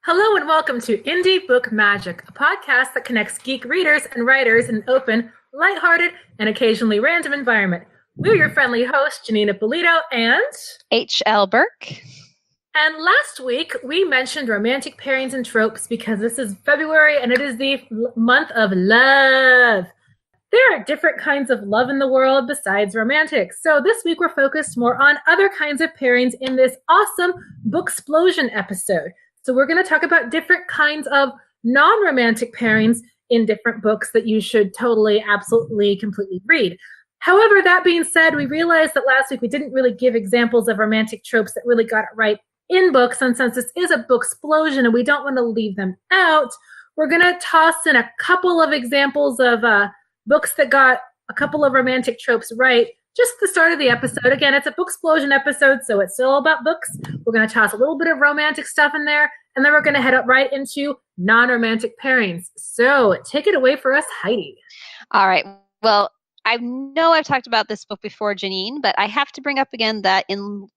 Hello and welcome to Indie Book Magic, a podcast that connects geek readers and writers in an open, lighthearted, and occasionally random environment. We're your friendly hosts, Janeen Ippolito and H.L. Burke. And last week, we mentioned romantic pairings and tropes because this is February and it is the month of love. There are different kinds of love in the world besides romantic. So this week, we're focused more on other kinds of pairings in this awesome Booksplosion episode. So we're going to talk about different kinds of non-romantic pairings in different books that you should totally, absolutely, completely read. However, that being said, we realized that last week we didn't really give examples of romantic tropes that really got it right in books. And since this is a Booksplosion and we don't want to leave them out, we're going to toss in a couple of examples of books that got a couple of romantic tropes right. Just the start of the episode. Again, it's a Booksplosion episode, so it's still about books. We're going to toss a little bit of romantic stuff in there, and then we're going to head up right into non-romantic pairings. So take it away for us, Heidi. All right. Well, I know I've talked about this book before, Janeen, but I have to bring up again that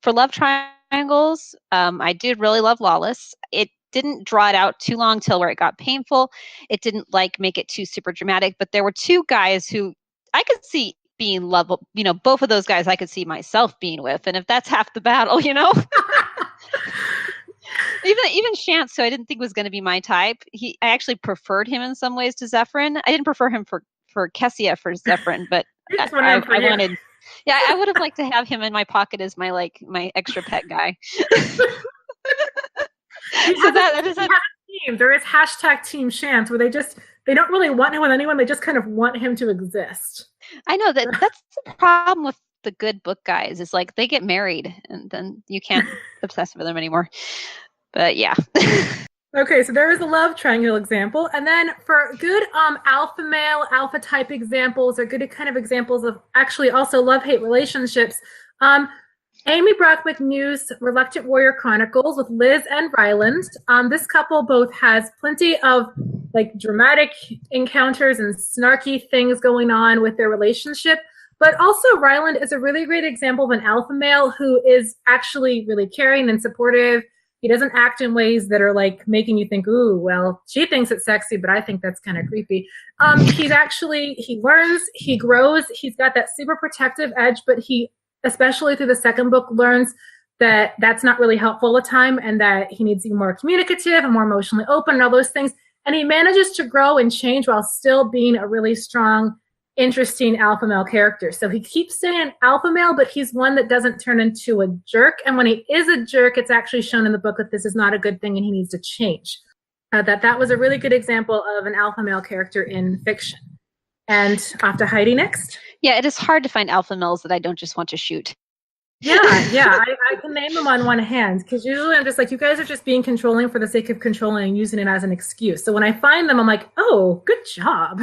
for love triangles, I did really love Lawless. It didn't draw it out too long till where it got painful. It didn't make it too super dramatic, but there were two guys who I could see being lovable, both of those guys I could see myself being with. And if that's half the battle, even Chance, who I didn't think was going to be my type, I actually preferred him in some ways to Zephyrin. I didn't prefer him for Kessia for Zephyrin, but I wanted, I would have liked to have him in my pocket as my extra pet guy. So that is a team. There is hashtag Team Chance where they don't really want him with anyone. They just kind of want him to exist. I know that's the problem with the good book guys is they get married and then you can't obsess with them anymore. But yeah. Okay, so there is a love triangle example. And then for good alpha male, alpha type examples or good kind of examples of actually also love-hate relationships, Amy Brock McNew's Reluctant Warrior Chronicles with Liz and Ryland. This couple both has plenty of dramatic encounters and snarky things going on with their relationship. But also Ryland is a really great example of an alpha male who is actually really caring and supportive. He doesn't act in ways that are making you think, ooh, well, she thinks it's sexy, but I think that's kind of creepy. He learns, he grows, he's got that super protective edge, but he, especially through the second book, learns that that's not really helpful all the time and that he needs to be more communicative and more emotionally open and all those things. And he manages to grow and change while still being a really strong, interesting alpha male character. So he keeps saying alpha male, but he's one that doesn't turn into a jerk. And when he is a jerk, it's actually shown in the book that this is not a good thing and he needs to change. That was a really good example of an alpha male character in fiction. And off to Heidi next. Yeah, it is hard to find alpha males that I don't just want to shoot. Yeah. I can name them on one hand because usually I'm just you guys are just being controlling for the sake of controlling and using it as an excuse. So when I find them, I'm like, oh, good job.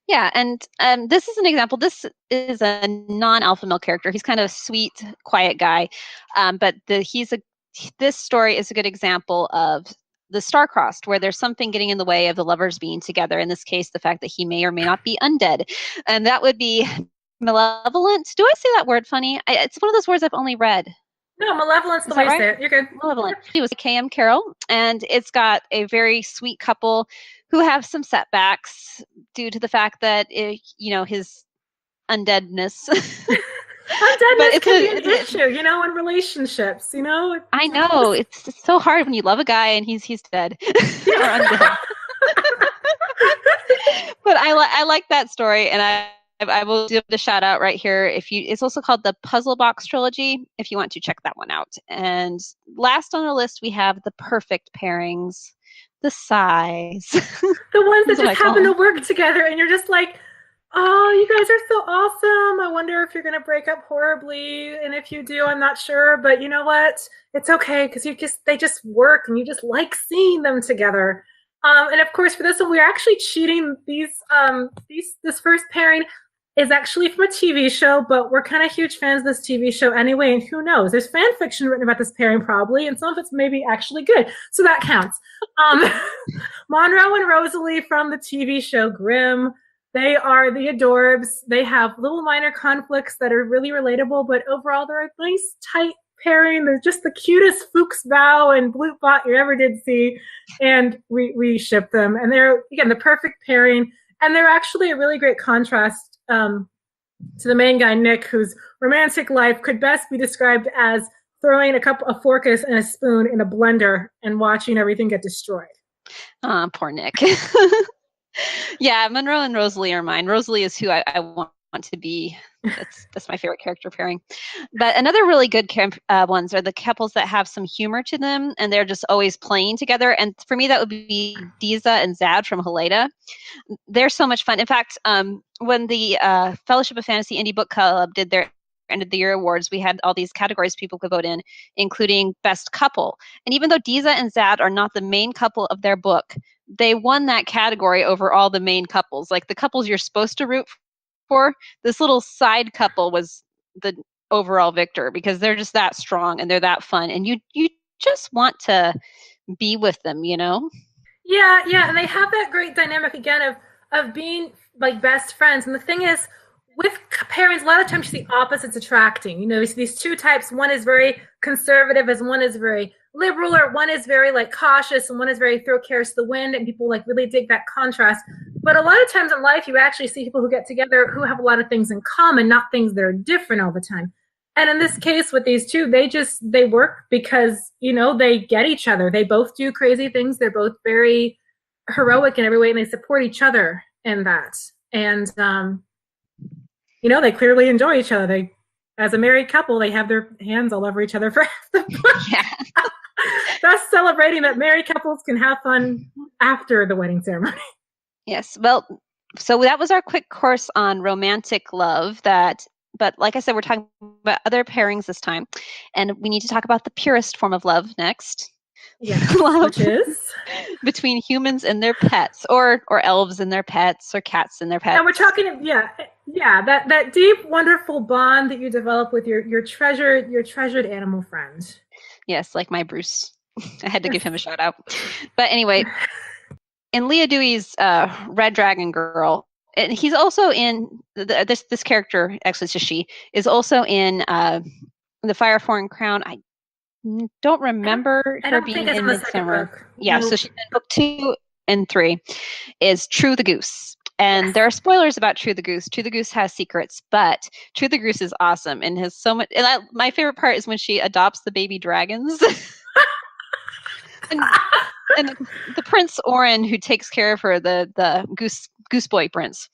Yeah, and this is an example. This is a non-alpha male character. He's kind of a sweet, quiet guy, but this story is a good example of the star-crossed, where there's something getting in the way of the lovers being together. In this case, the fact that he may or may not be undead, and that would be malevolent. Do I say that word funny? It's one of those words I've only read. No, malevolent's the way to say it. You're good. Malevolent. It was K.M. Carroll, and it's got a very sweet couple who have some setbacks due to the fact that his undeadness. Undeadness can be an issue, in relationships. I know it's so hard when you love a guy and he's dead or undead. But I like that story, and I will give the shout out right here. It's also called the Puzzle Box Trilogy, if you want to check that one out. And last on our list, we have the perfect pairings, the size. The ones that just happen to work together, and you're just oh, you guys are so awesome. I wonder if you're going to break up horribly. And if you do, I'm not sure. But you know what? It's okay because they just work and you just like seeing them together. And of course, for this one, we're actually cheating. This first pairing is actually from a TV show, but we're kind of huge fans of this TV show anyway. And who knows? There's fan fiction written about this pairing probably, and some of it's maybe actually good. So that counts. Monroe and Rosalie from the TV show Grimm. They are the adorbs. They have little minor conflicts that are really relatable, but overall they're a nice, tight pairing. They're just the cutest Fuchs Bow and Bloopbot you ever did see. And we ship them. And they're, again, the perfect pairing. And they're actually a really great contrast to the main guy, Nick, whose romantic life could best be described as throwing a fork and a spoon in a blender and watching everything get destroyed. Poor Nick. Yeah, Monroe and Rosalie are mine. Rosalie is who I want to be. That's my favorite character pairing. But another really good ones are the couples that have some humor to them, and they're just always playing together. And for me, that would be Diza and Zad from Heleda. They're so much fun. In fact, when the Fellowship of Fantasy Indie Book Club did their end of the year awards, we had all these categories people could vote in, including best couple. And even though Diza and Zad are not the main couple of their book, they won that category over all the main couples. Like the couples you're supposed to root for, this little side couple was the overall victor because they're just that strong and they're that fun, and you just want to be with them, you know? Yeah, and they have that great dynamic again of being like best friends. And the thing is, with parents, a lot of times you see opposites attracting. You know, you see these two types. One is very conservative, as one is very liberal, or one is very like cautious, and one is very throw cares to the wind. And people like really dig that contrast. But a lot of times in life, you actually see people who get together who have a lot of things in common, not things that are different all the time. And in this case with these two, they work because, you know, they get each other. They both do crazy things. They're both very heroic in every way, and they support each other in that. And, you know, they clearly enjoy each other. They, as a married couple, they have their hands all over each other for half the book. Yeah. That's celebrating that married couples can have fun after the wedding ceremony. Yes. Well, so that was our quick course on romantic love. But like I said, we're talking about other pairings this time, and we need to talk about the purest form of love next. Yeah, which is between humans and their pets, or elves and their pets, or cats and their pets. And we're talking, that deep, wonderful bond that you develop with your treasured animal friend. Yes, like my Bruce. I had to give him a shout out. But anyway, in Leah Dewey's Red Dragon Girl, and he's also in this character, actually it's just she, is also in the Fire Foreign Crown. I don't remember her being in Midsummer. Yeah, so she's in book 2 and 3 is True the Goose. And there are spoilers about True the Goose. True the Goose has secrets, but True the Goose is awesome and has so much. And my favorite part is when she adopts the baby dragons. and the Prince Oren, who takes care of her, the goose boy prince,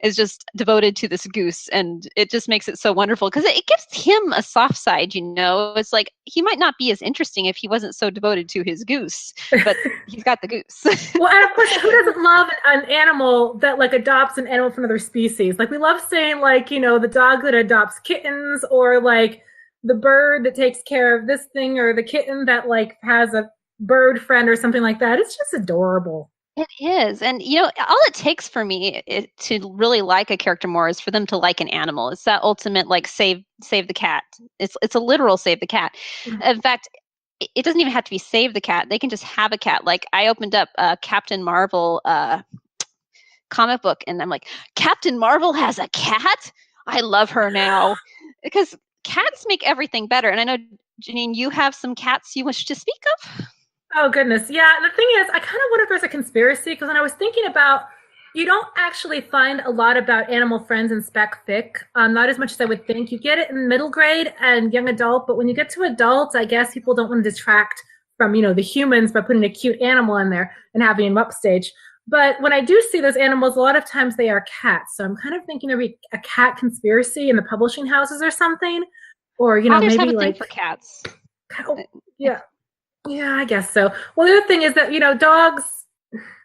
is just devoted to this goose, and it just makes it so wonderful because it gives him a soft side. You know, it's like he might not be as interesting if he wasn't so devoted to his goose, but he's got the goose. Well, and of course, who doesn't love an animal that like adopts an animal from another species? Like we love saying, like, you know, the dog that adopts kittens, or like the bird that takes care of this thing, or the kitten that like has a bird friend or something like that. It's just adorable. It is. And, you know, all it takes for me to really like a character more is for them to like an animal. It's that ultimate, like, save the cat. It's a literal save the cat. Mm-hmm. In fact, it doesn't even have to be save the cat. They can just have a cat. Like, I opened up a Captain Marvel comic book, and I'm like, Captain Marvel has a cat? I love her now. Because cats make everything better. And I know, Janeen, you have some cats you wish to speak of? Oh, goodness. Yeah. And the thing is, I kind of wonder if there's a conspiracy, because when I was thinking about, you don't actually find a lot about animal friends in spec fic, not as much as I would think. You get it in middle grade and young adult, but when you get to adults, I guess people don't want to detract from, you know, the humans by putting a cute animal in there and having them upstage. But when I do see those animals, a lot of times they are cats. So I'm kind of thinking there'd be a cat conspiracy in the publishing houses or something. Or, you know, maybe have a like thing for cats. Oh, yeah. Yeah, I guess so. Well, the other thing is that, you know, dogs,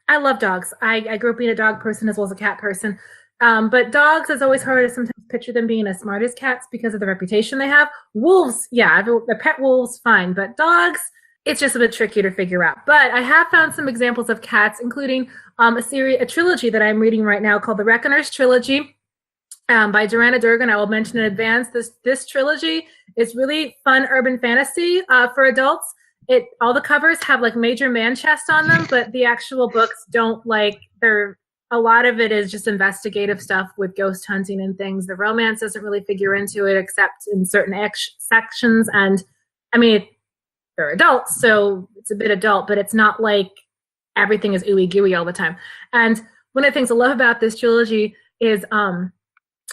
I love dogs. I grew up being a dog person as well as a cat person. But dogs, it's always hard to sometimes picture them being as smart as cats because of the reputation they have. Wolves, yeah, the pet wolves, fine. But dogs, it's just a bit tricky to figure out. But I have found some examples of cats, including a trilogy that I'm reading right now called the Reckoners Trilogy by Joanna Durgan. I will mention in advance. This trilogy is really fun urban fantasy for adults. All the covers have like major man chest on them, but the actual books don't. Like, a lot of it is just investigative stuff with ghost hunting and things. The romance doesn't really figure into it except in certain sections, and I mean, they're adults, so it's a bit adult, but it's not like everything is ooey gooey all the time. And one of the things I love about this trilogy is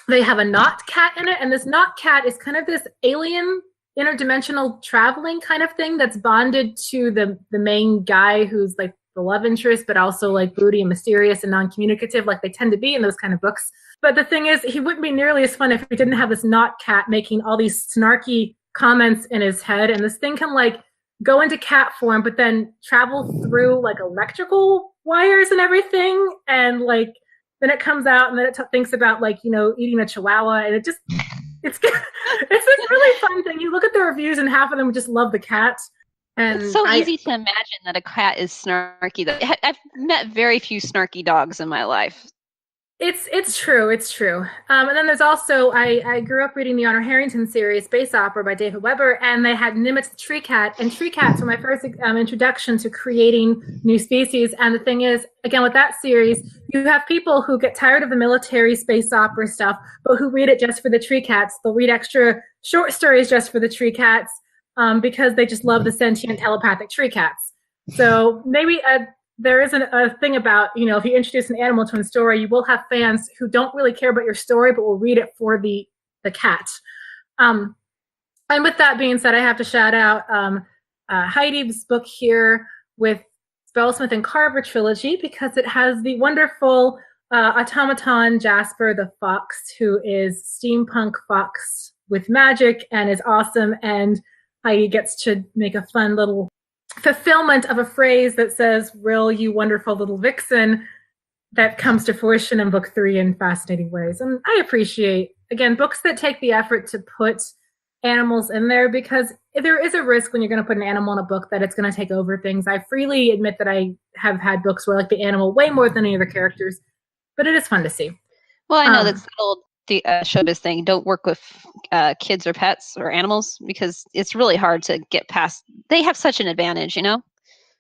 they have a not cat in it, and this not cat is kind of this alien interdimensional traveling kind of thing that's bonded to the main guy who's like the love interest, but also like broody and mysterious and non-communicative, like they tend to be in those kind of books. But the thing is, he wouldn't be nearly as fun if he didn't have this not cat making all these snarky comments in his head, and this thing can like go into cat form, but then travel through like electrical wires and everything, and like then it comes out and then it thinks about like, you know, eating a chihuahua, and it's it's this really fun thing. You look at the reviews and half of them just love the cat. And it's so easy to imagine that a cat is snarky. I've met very few snarky dogs in my life. It's true. And then there's also, I grew up reading the Honor Harrington series, space opera by David Weber, and they had Nimitz the tree cat, and tree cats were my first introduction to creating new species. And the thing is, again, with that series, you have people who get tired of the military space opera stuff, but who read it just for the tree cats. They'll read extra short stories just for the tree cats because they just love the sentient telepathic tree cats. So maybe there isn't a thing about, you know, if you introduce an animal to a story, you will have fans who don't really care about your story, but will read it for the cat. And with that being said, I have to shout out Heidi's book here with Spellsmith and Carver trilogy, because it has the wonderful automaton Jasper the Fox, who is steampunk fox with magic and is awesome. And Heidi gets to make a fun little fulfillment of a phrase that says, "Rill, you wonderful little vixen," that comes to fruition in book 3 in fascinating ways. And I appreciate, again, books that take the effort to put animals in there, because there is a risk when you're going to put an animal in a book that it's going to take over things. I freely admit that I have had books where I like the animal way more than any other characters, but it is fun to see. Well, I know that's the old showbiz thing. Don't work with kids or pets or animals, because it's really hard to get past. They have such an advantage, you know?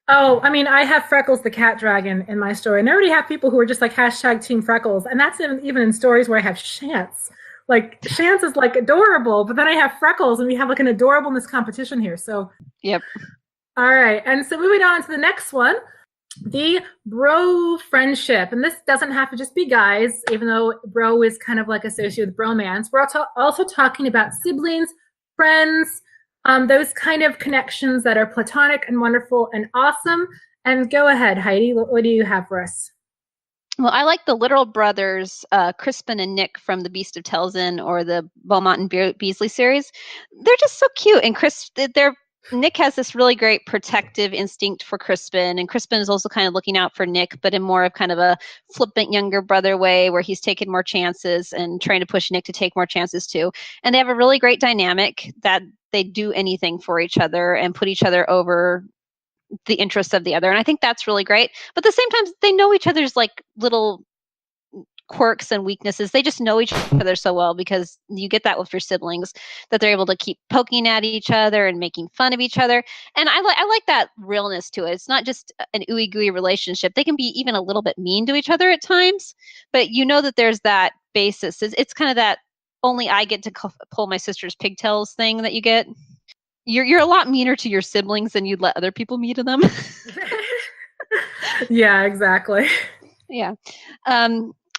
Oh, I mean, I have Freckles the cat dragon in my story, and I already have people who are just like #Team Freckles, and that's even in stories where I have Chance. Like, Chance is like adorable, but then I have Freckles, and we have like an adorableness competition here. So, yep. All right, and so moving on to the next one. The bro friendship, and this doesn't have to just be guys, even though bro is kind of like associated with bromance. We're also talking about siblings, friends, those kind of connections that are platonic and wonderful and awesome. And go ahead, Heidi, what do you have for us? Well, I like the Little Brothers, Crispin and Nick from the Beast of Telsin or the Beaumont and Beasley series. They're just so cute, and Nick has this really great protective instinct for Crispin, and Crispin is also kind of looking out for Nick, but in more of kind of a flippant younger brother way, where he's taking more chances and trying to push Nick to take more chances too. And they have a really great dynamic that they do anything for each other and put each other over the interests of the other. And I think that's really great. But at the same time, they know each other's like little quirks and weaknesses. They just know each other so well, because you get that with your siblings, that they're able to keep poking at each other and making fun of each other. And I like that realness to it. It's not just an ooey gooey relationship. They can be even a little bit mean to each other at times, but you know that there's that basis. It's kind of that only I get to pull my sister's pigtails thing that you get. You're a lot meaner to your siblings than you'd let other people be to them. Yeah, exactly. Yeah.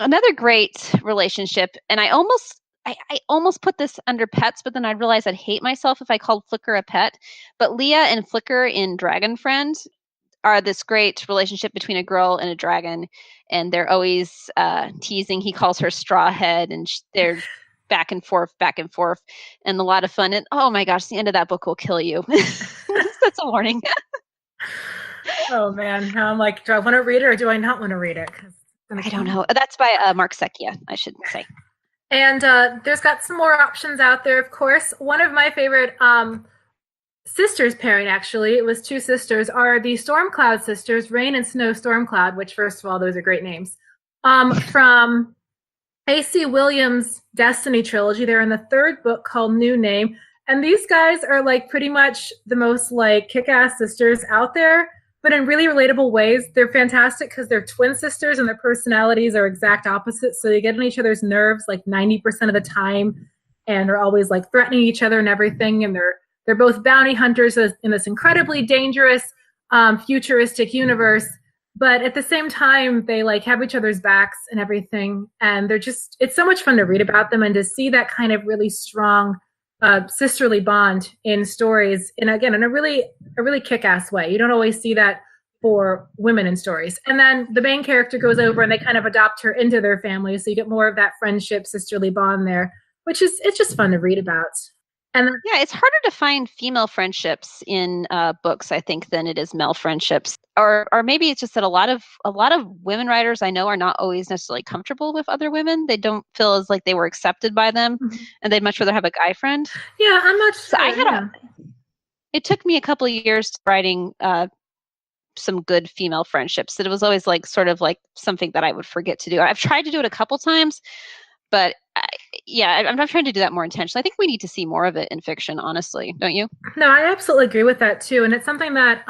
Another great relationship, and I almost put this under pets, but then I realized I'd hate myself if I called Flicker a pet. But Leah and Flicker in Dragon Friend are this great relationship between a girl and a dragon, and they're always teasing. He calls her Straw Head, and they're back and forth, and a lot of fun. And oh my gosh, the end of that book will kill you. That's a warning. Oh man, now I'm like, do I want to read it or do I not want to read it? I don't know. That's by Mark Secchia, I should say. And there's got some more options out there, of course. One of my favorite sisters pairing, actually, it was 2 sisters, are the Stormcloud sisters, Rain and Snow Stormcloud, which, first of all, those are great names. From A.C. Williams' Destiny trilogy. They're in the 3rd book called New Name. And these guys are like pretty much the most like kick-ass sisters out there, but in really relatable ways. They're fantastic because they're twin sisters and their personalities are exact opposites. So they get on each other's nerves like 90% of the time, and they're always like threatening each other and everything. And they're They're both bounty hunters in this incredibly dangerous, futuristic universe. But at the same time, they like have each other's backs and everything. And they're just, it's so much fun to read about them and to see that kind of really strong sisterly bond in stories. And again, in a really kick-ass way. You don't always see that for women in stories. And then the main character goes over and they kind of adopt her into their family. So you get more of that friendship, sisterly bond there, which is, it's just fun to read about. And yeah, it's harder to find female friendships in books, I think, than it is male friendships. Or maybe it's just that a lot of women writers I know are not always necessarily comfortable with other women. They don't feel as like they were accepted by them, and they'd much rather have a guy friend. Yeah, I'm not sure. So I had it took me a couple of years writing some good female friendships. That it was always like sort of like something that I would forget to do. I've tried to do it a couple times, but I'm not trying to do that more intentionally. I think we need to see more of it in fiction, honestly, don't you? No, I absolutely agree with that too. And it's something that,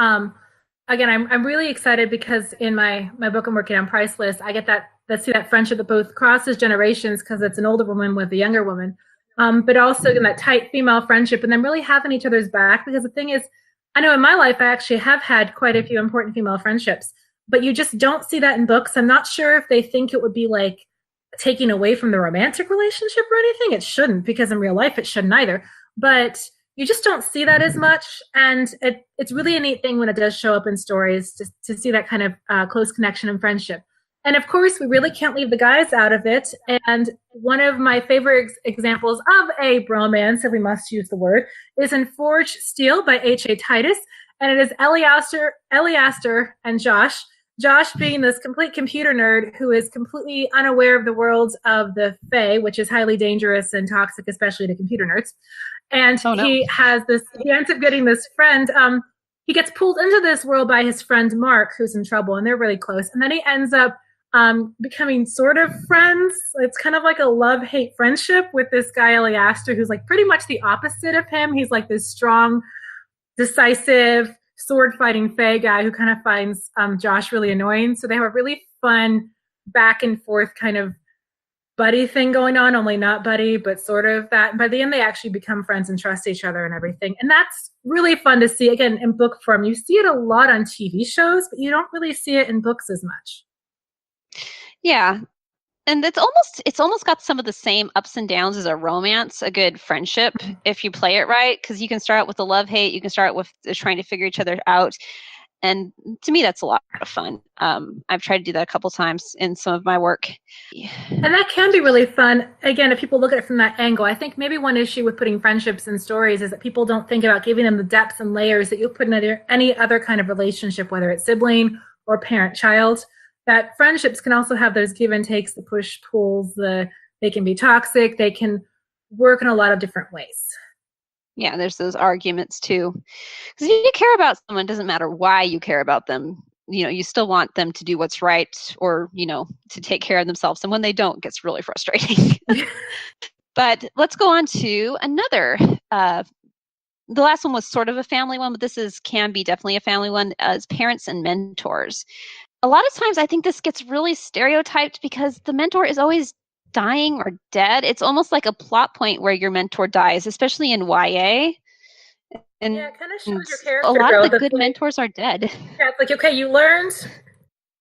again, I'm really excited because in my book I'm working on, Priceless, I get see that friendship that both crosses generations because it's an older woman with a younger woman, but also in that tight female friendship and then really having each other's back. Because the thing is, I know in my life I actually have had quite a few important female friendships, but you just don't see that in books. I'm not sure if they think it would be like taking away from the romantic relationship or anything. It shouldn't, because in real life it shouldn't either. But you just don't see that as much. And it's really a neat thing when it does show up in stories to see that kind of close connection and friendship. And of course, we really can't leave the guys out of it. And one of my favorite examples of a bromance, if we must use the word, is in Forged Steel by H.L. And it is Eliaster and Josh. Josh being this complete computer nerd who is completely unaware of the world of the Fae, which is highly dangerous and toxic, especially to computer nerds. And he ends up getting this friend. He gets pulled into this world by his friend Mark, who's in trouble, and they're really close. And then he ends up becoming sort of friends. It's kind of like a love-hate friendship with this guy, Eliaster, who's like pretty much the opposite of him. He's like this strong, decisive, sword-fighting Fae guy who kind of finds Josh really annoying. So they have a really fun back and forth kind of buddy thing going on, only not buddy, but sort of that. And by the end, they actually become friends and trust each other and everything. And that's really fun to see, again, in book form. You see it a lot on TV shows, but you don't really see it in books as much. Yeah. And it's almost got some of the same ups and downs as a romance, a good friendship, if you play it right, because you can start out with the love-hate, you can start with trying to figure each other out. And to me, that's a lot of fun. I've tried to do that a couple times in some of my work. And that can be really fun. Again, if people look at it from that angle, I think maybe one issue with putting friendships in stories is that people don't think about giving them the depth and layers that you'll put in any other kind of relationship, whether it's sibling or parent-child. That friendships can also have those give and takes, the push pulls, they can be toxic, they can work in a lot of different ways. Yeah, there's those arguments too. Because if you care about someone, it doesn't matter why you care about them. You know, you still want them to do what's right or, you know, to take care of themselves. And when they don't, it gets really frustrating. But let's go on to another. The last one was sort of a family one, but this can be definitely a family one, as parents and mentors. A lot of times I think this gets really stereotyped because the mentor is always dying or dead. It's almost like a plot point where your mentor dies, especially in YA. And yeah, it kind of shows your character. A lot of the good mentors are dead. Yeah, it's like, okay, you learned.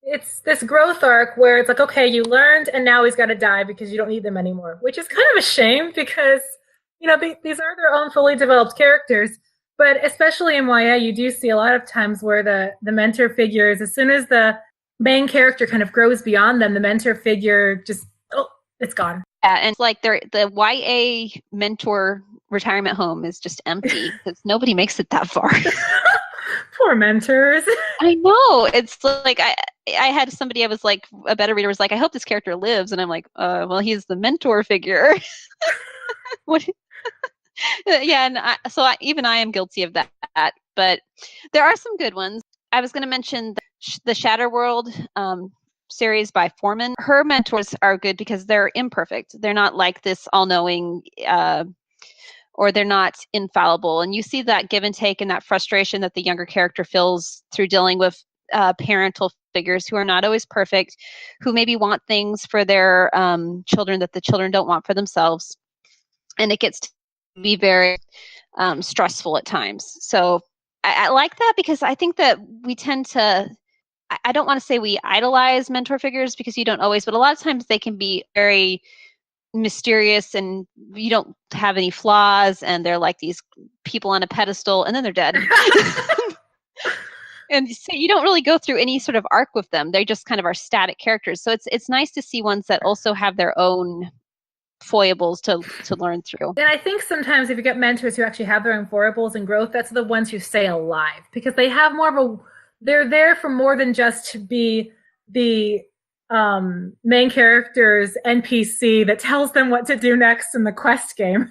It's this growth arc where it's like, okay, you learned, and now he's got to die because you don't need them anymore, which is kind of a shame because, you know, these are their own fully developed characters. But especially in YA, you do see a lot of times where the mentor figures, as soon as the main character kind of grows beyond them, the mentor figure just, it's gone. Yeah, and it's like the YA mentor retirement home is just empty because nobody makes it that far. Poor mentors. I know. It's like I had somebody, I was like, a beta reader was like, I hope this character lives. And I'm like, well, he's the mentor figure. What? Yeah, and even I am guilty of that. But there are some good ones. I was going to mention the Shatterworld series by Foreman. Her mentors are good because they're imperfect. They're not like this all-knowing, or they're not infallible. And you see that give and take and that frustration that the younger character feels through dealing with parental figures who are not always perfect, who maybe want things for their children that the children don't want for themselves. And it gets to be very stressful at times. So I like that because I think that we tend to, I don't want to say we idolize mentor figures because you don't always, but a lot of times they can be very mysterious and you don't have any flaws and they're like these people on a pedestal and then they're dead. And so you don't really go through any sort of arc with them. They just kind of are static characters. So it's nice to see ones that also have their own foibles to learn through. And I think sometimes if you get mentors who actually have their own foibles and growth, that's the ones who stay alive because they have more of a, they're there for more than just to be the main character's NPC that tells them what to do next in the quest game.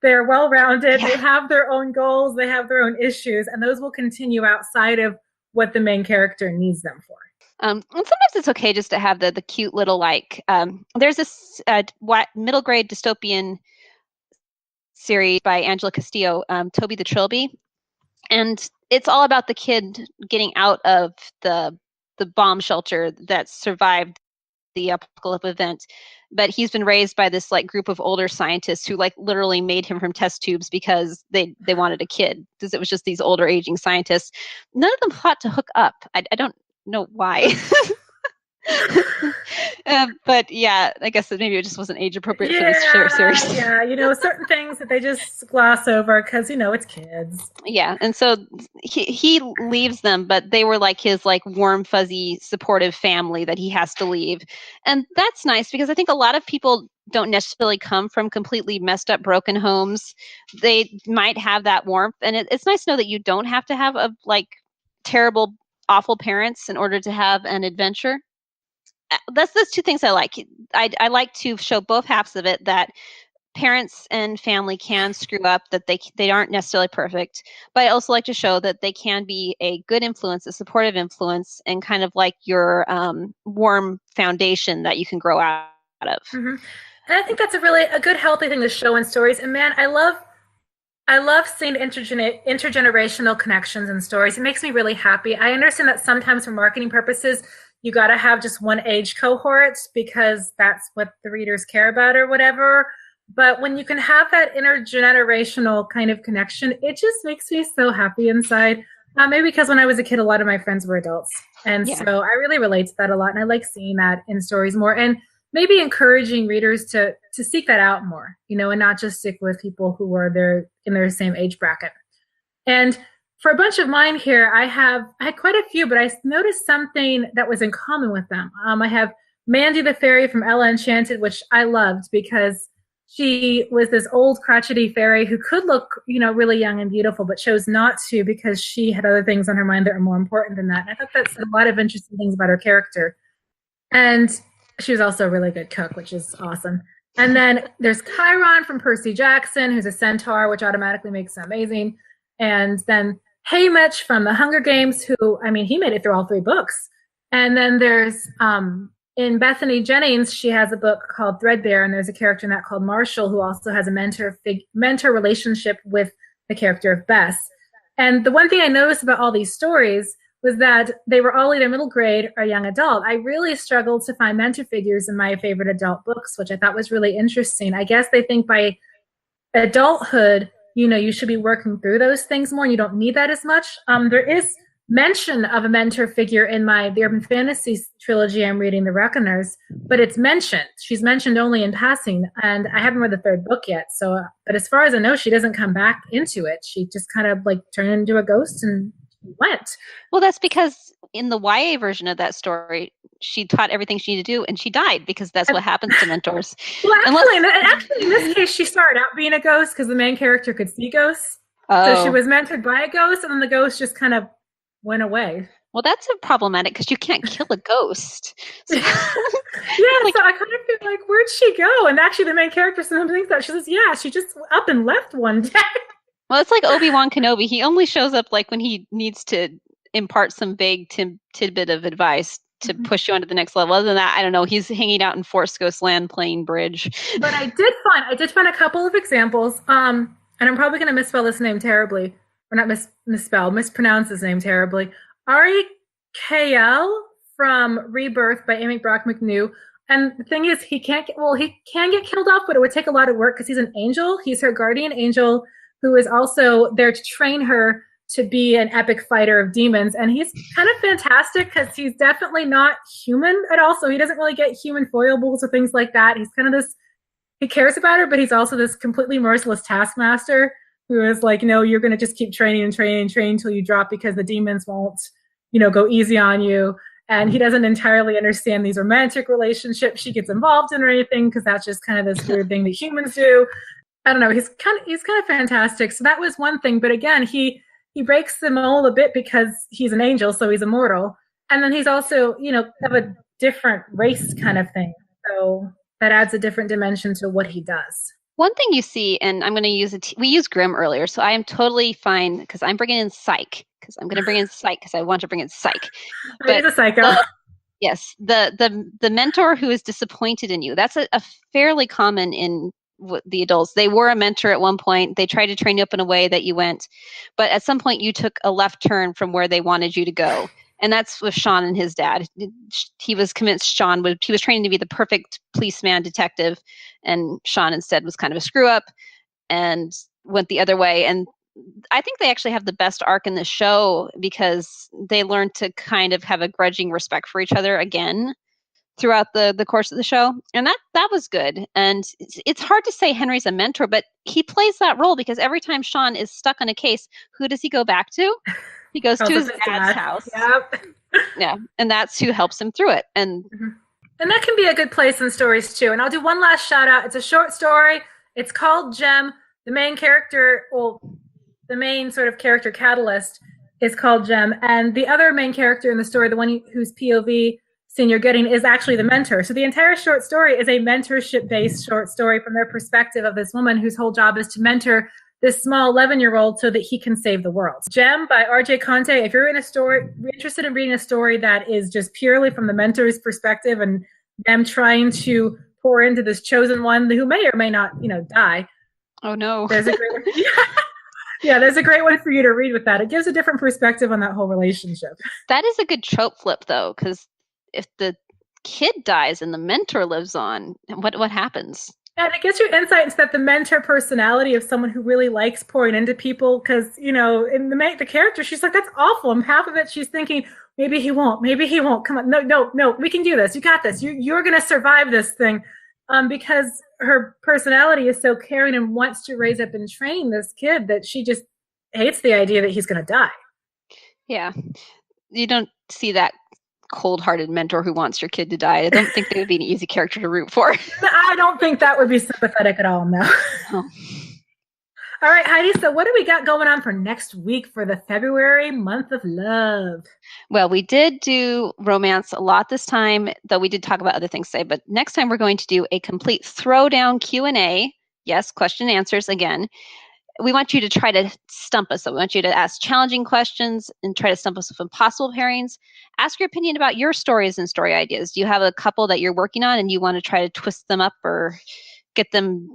They're well-rounded. Yeah. They have their own goals. They have their own issues, and those will continue outside of what the main character needs them for. And sometimes it's okay just to have the cute little like. There's this middle grade dystopian series by Angela Castillo, Toby the Trilby, and it's all about the kid getting out of the bomb shelter that survived the apocalypse event. But he's been raised by this like group of older scientists who like literally made him from test tubes because they wanted a kid because it was just these older aging scientists. None of them thought to hook up. I don't know why. But yeah, I guess that maybe it just wasn't age appropriate for this series. Yeah, you know, certain things that they just gloss over because, you know, it's kids. Yeah, and so he leaves them, but they were like his like warm, fuzzy, supportive family that he has to leave. And that's nice because I think a lot of people don't necessarily come from completely messed up, broken homes. They might have that warmth, and it's nice to know that you don't have to have a like terrible, awful parents in order to have an adventure. That's two things I like. I like to show both halves of it, that parents and family can screw up, that they aren't necessarily perfect, but I also like to show that they can be a good influence, a supportive influence, and kind of like your warm foundation that you can grow out of. Mm-hmm. And I think that's a good healthy thing to show in stories. And man, I love seeing intergenerational connections in stories. It makes me really happy. I understand that sometimes for marketing purposes, you got to have just one age cohort because that's what the readers care about or whatever. But when you can have that intergenerational kind of connection, it just makes me so happy inside. Maybe because when I was a kid, a lot of my friends were adults. And so I really relate to that a lot. And I like seeing that in stories more. And maybe encouraging readers to seek that out more, you know, and not just stick with people who are in their same age bracket. And for a bunch of mine here, I had quite a few, but I noticed something that was in common with them. I have Mandy the Fairy from Ella Enchanted, which I loved because she was this old crotchety fairy who could look, you know, really young and beautiful, but chose not to because she had other things on her mind that were more important than that. And I thought that's a lot of interesting things about her character. And she was also a really good cook, which is awesome. And then there's Chiron from Percy Jackson, who's a centaur, which automatically makes him amazing. And then Haymitch from The Hunger Games, who, I mean, he made it through all 3 books. And then there's, in Bethany Jennings, she has a book called Threadbare, and there's a character in that called Marshall, who also has a mentor relationship with the character of Bess. And the one thing I noticed about all these stories was that they were all either middle grade or young adult. I really struggled to find mentor figures in my favorite adult books, which I thought was really interesting. I guess they think by adulthood, you know, you should be working through those things more and you don't need that as much. There is mention of a mentor figure in the urban fantasy trilogy I'm reading, The Reckoners, but it's mentioned. She's mentioned only in passing, and I haven't read the 3rd book yet. So, but as far as I know, she doesn't come back into it. She just kind of like turned into a ghost and went. Well, that's because in the YA version of that story, she taught everything she needed to do, and she died because that's what happens to mentors. Well, actually, in this case, she started out being a ghost because the main character could see ghosts. Oh. So she was mentored by a ghost, and then the ghost just kind of went away. Well, that's problematic because you can't kill a ghost. So, yeah, like, so I kind of feel like, where'd she go? And actually, the main character sometimes thinks that. She says, yeah, she just up and left one day. Well, it's like Obi-Wan Kenobi. He only shows up like when he needs to impart some vague tidbit of advice to push you onto the next level. Other than that, I don't know. He's hanging out in Force Ghost Land playing bridge. But I did find a couple of examples. And I'm probably going to misspell this name terribly. Or not mispronounce his name terribly. H.L from Rebirth by Amy Brock McNew. And the thing is, he can get killed off, but it would take a lot of work because he's an angel. He's her guardian angel who is also there to train her to be an epic fighter of demons. And he's kind of fantastic because he's definitely not human at all. So he doesn't really get human foibles or things like that. He's kind of this, he cares about her, but he's also this completely merciless taskmaster who is like, no, you're going to just keep training and training and training until you drop because the demons won't, go easy on you. And he doesn't entirely understand these romantic relationships she gets involved in or anything, because that's just kind of this weird thing that humans do. I don't know. He's kind of fantastic. So that was one thing. But again, he breaks the mold a bit because he's an angel, so he's immortal. And then he's also, of a different race kind of thing. So that adds a different dimension to what he does. One thing you see, and I'm going to use we used Grimm earlier, so I am totally fine because I'm bringing in Psych, because I'm going to bring in Psych because I want to bring in Psych. But he's a psycho. Yes, the mentor who is disappointed in you. That's a fairly common in the adults. They were a mentor at one point. They tried to train you up in a way that you went, but at some point you took a left turn from where they wanted you to go. And that's with Sean and his dad. He was convinced he was training to be the perfect policeman detective, and Sean instead was kind of a screw up and went the other way. And I think they actually have the best arc in the show because they learned to kind of have a grudging respect for each other again throughout the course of the show. And that was good. And it's hard to say Henry's a mentor, but he plays that role because every time Sean is stuck on a case, who does he go back to? He goes to his dad's house. Yep. Yeah. And that's who helps him through it. And that can be a good place in stories too. And I'll do one last shout out. It's a short story. It's called Gem. The main character, the main sort of character catalyst is called Gem. And the other main character in the story, the one whose POV scene you're getting, is actually the mentor. So the entire short story is a mentorship-based short story from their perspective of this woman whose whole job is to mentor this small 11-year-old so that he can save the world. Gem by R.J. Conte. If you're interested in reading a story that is just purely from the mentor's perspective and them trying to pour into this chosen one who may or may not, die. Oh no. There's a great one. Yeah, there's a great one for you to read with that. It gives a different perspective on that whole relationship. That is a good trope flip though, because if the kid dies and the mentor lives on, what happens? And it gives you insight into that the mentor personality of someone who really likes pouring into people. Because, in the character, she's like, that's awful. And half of it, she's thinking, maybe he won't. Come on. No, we can do this. You got this. You're going to survive this thing. Because her personality is so caring and wants to raise up and train this kid that she just hates the idea that he's going to die. Yeah. You don't see that cold-hearted mentor who wants your kid to die. I don't think they would be an easy character to root for. I don't think that would be sympathetic at all, no. Oh. All right, Heidi, so what do we got going on for next week for the February month of love? Well, we did do romance a lot this time, though we did talk about other things today, but next time we're going to do a complete throwdown Q&A. Yes, question and answers again. We want you to try to stump us. So we want you to ask challenging questions and try to stump us with impossible pairings. Ask your opinion about your stories and story ideas. Do you have a couple that you're working on and you want to try to twist them up or get them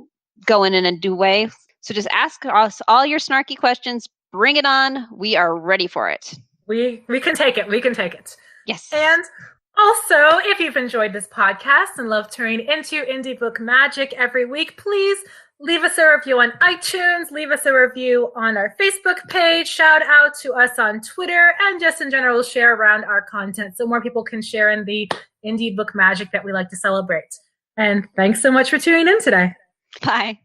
going in a new way? So just ask us all your snarky questions. Bring it on. We are ready for it. We can take it. We can take it. Yes. And also, if you've enjoyed this podcast and love turning into indie book magic every week, please leave us a review on iTunes, leave us a review on our Facebook page, shout out to us on Twitter, and just in general, share around our content so more people can share in the indie book magic that we like to celebrate. And thanks so much for tuning in today. Bye.